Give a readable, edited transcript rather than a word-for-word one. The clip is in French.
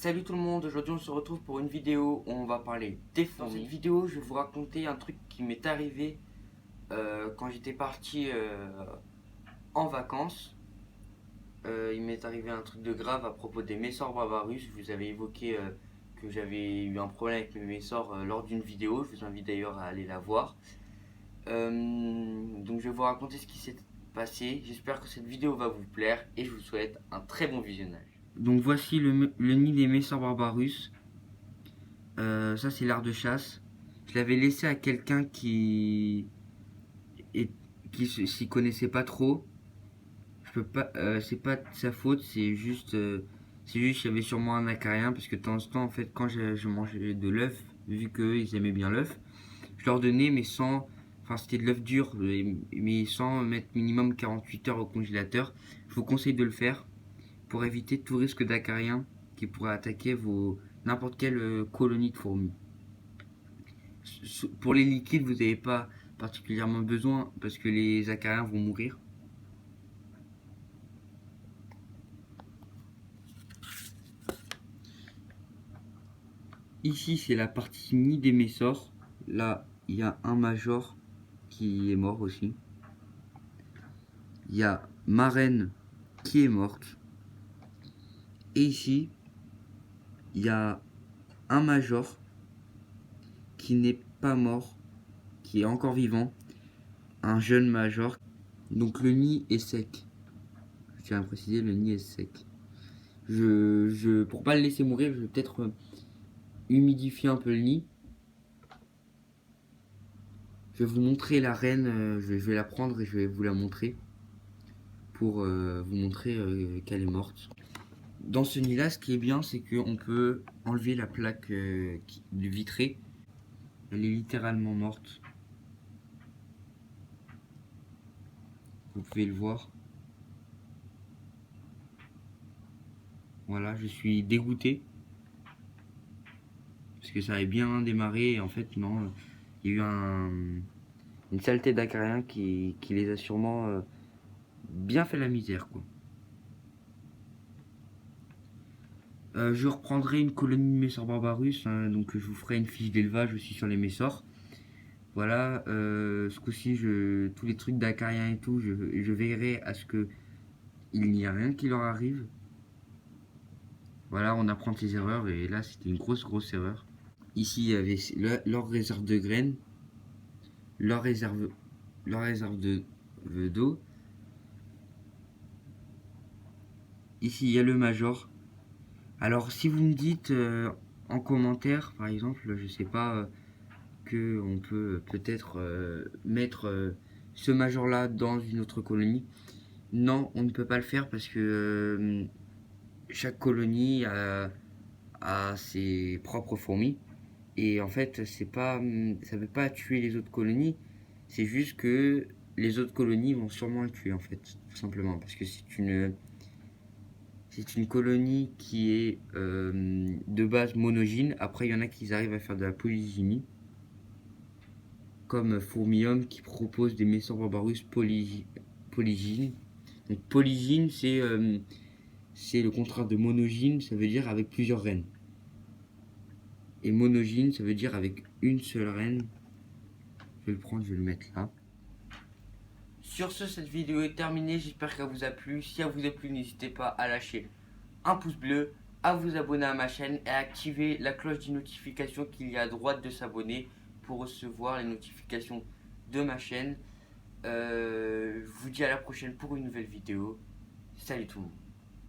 Salut tout le monde, aujourd'hui on se retrouve pour une vidéo où on va parler des fourmis. Dans cette vidéo je vais vous raconter un truc qui m'est arrivé quand j'étais parti en vacances. Il m'est arrivé un truc de grave à propos des Messor Barbarus. Je vous avais évoqué que j'avais eu un problème avec mes Messor lors d'une vidéo. Je vous invite d'ailleurs à aller la voir. Donc je vais vous raconter ce qui s'est passé. J'espère que cette vidéo va vous plaire et je vous souhaite un très bon visionnage. Donc voici le nid des Messor Barbarus. Ça c'est l'art de chasse. Je l'avais laissé à quelqu'un qui s'y connaissait pas trop. Je peux pas, c'est pas de sa faute, c'est juste qu'il y avait sûrement un acarien parce que de temps en temps en fait quand je mangeais de l'œuf, vu qu'eux ils aimaient bien l'œuf, je leur donnais mais sans, enfin c'était de l'œuf dur mais sans mettre minimum 48 heures au congélateur. Je vous conseille de le faire pour éviter tout risque d'acarien qui pourrait attaquer n'importe quelle colonie de fourmis. Pour les liquides, vous n'avez pas particulièrement besoin parce que les acariens vont mourir. Ici, c'est la partie nid des Messor. Là, il y a un major qui est mort aussi. Il y a ma reine qui est morte. Et ici, il y a un major qui n'est pas mort, qui est encore vivant. Un jeune major. Donc le nid est sec. Je tiens à préciser, le nid est sec. Pour pas le laisser mourir, je vais peut-être humidifier un peu le nid. Je vais vous montrer la reine, je vais la prendre et je vais vous la montrer pour vous montrer qu'elle est morte. Dans ce nid là, ce qui est bien, c'est qu'on peut enlever la plaque de vitrée. Elle est littéralement morte. Vous pouvez le voir. Voilà, je suis dégoûté parce que ça avait bien démarré et en fait non, il y a eu une saleté d'acariens qui les a sûrement bien fait la misère quoi. Je reprendrai une colonie de Messor Barbarus, hein, donc je vous ferai une fiche d'élevage aussi sur les Messor. Voilà, ce coup-ci, tous les trucs d'acariens et tout, je veillerai à ce que il n'y a rien qui leur arrive. Voilà, on apprend de ses erreurs et là c'était une grosse erreur. Ici il y avait leur réserve de graines, leur réserve d'eau. Ici il y a le major. Alors si vous me dites en commentaire par exemple, je sais pas, que on peut peut-être mettre ce major là dans une autre colonie. Non, on ne peut pas le faire parce que chaque colonie a ses propres fourmis. Et en fait, ça ne veut pas tuer les autres colonies. C'est juste que les autres colonies vont sûrement le tuer en fait, tout simplement. Parce que c'est une colonie qui est de base monogyne. Après, il y en a qui arrivent à faire de la polygynie. Comme Fourmium qui propose des Messor Barbarus polygynes. Donc polygyne, c'est le contraire de monogyne, ça veut dire avec plusieurs reines. Et monogyne, ça veut dire avec une seule reine. Je vais le prendre, je vais le mettre là. Sur ce, cette vidéo est terminée. J'espère qu'elle vous a plu. Si elle vous a plu, n'hésitez pas à lâcher un pouce bleu, à vous abonner à ma chaîne et à activer la cloche de notification qu'il y a à droite de s'abonner pour recevoir les notifications de ma chaîne. Je vous dis à la prochaine pour une nouvelle vidéo. Salut tout le monde.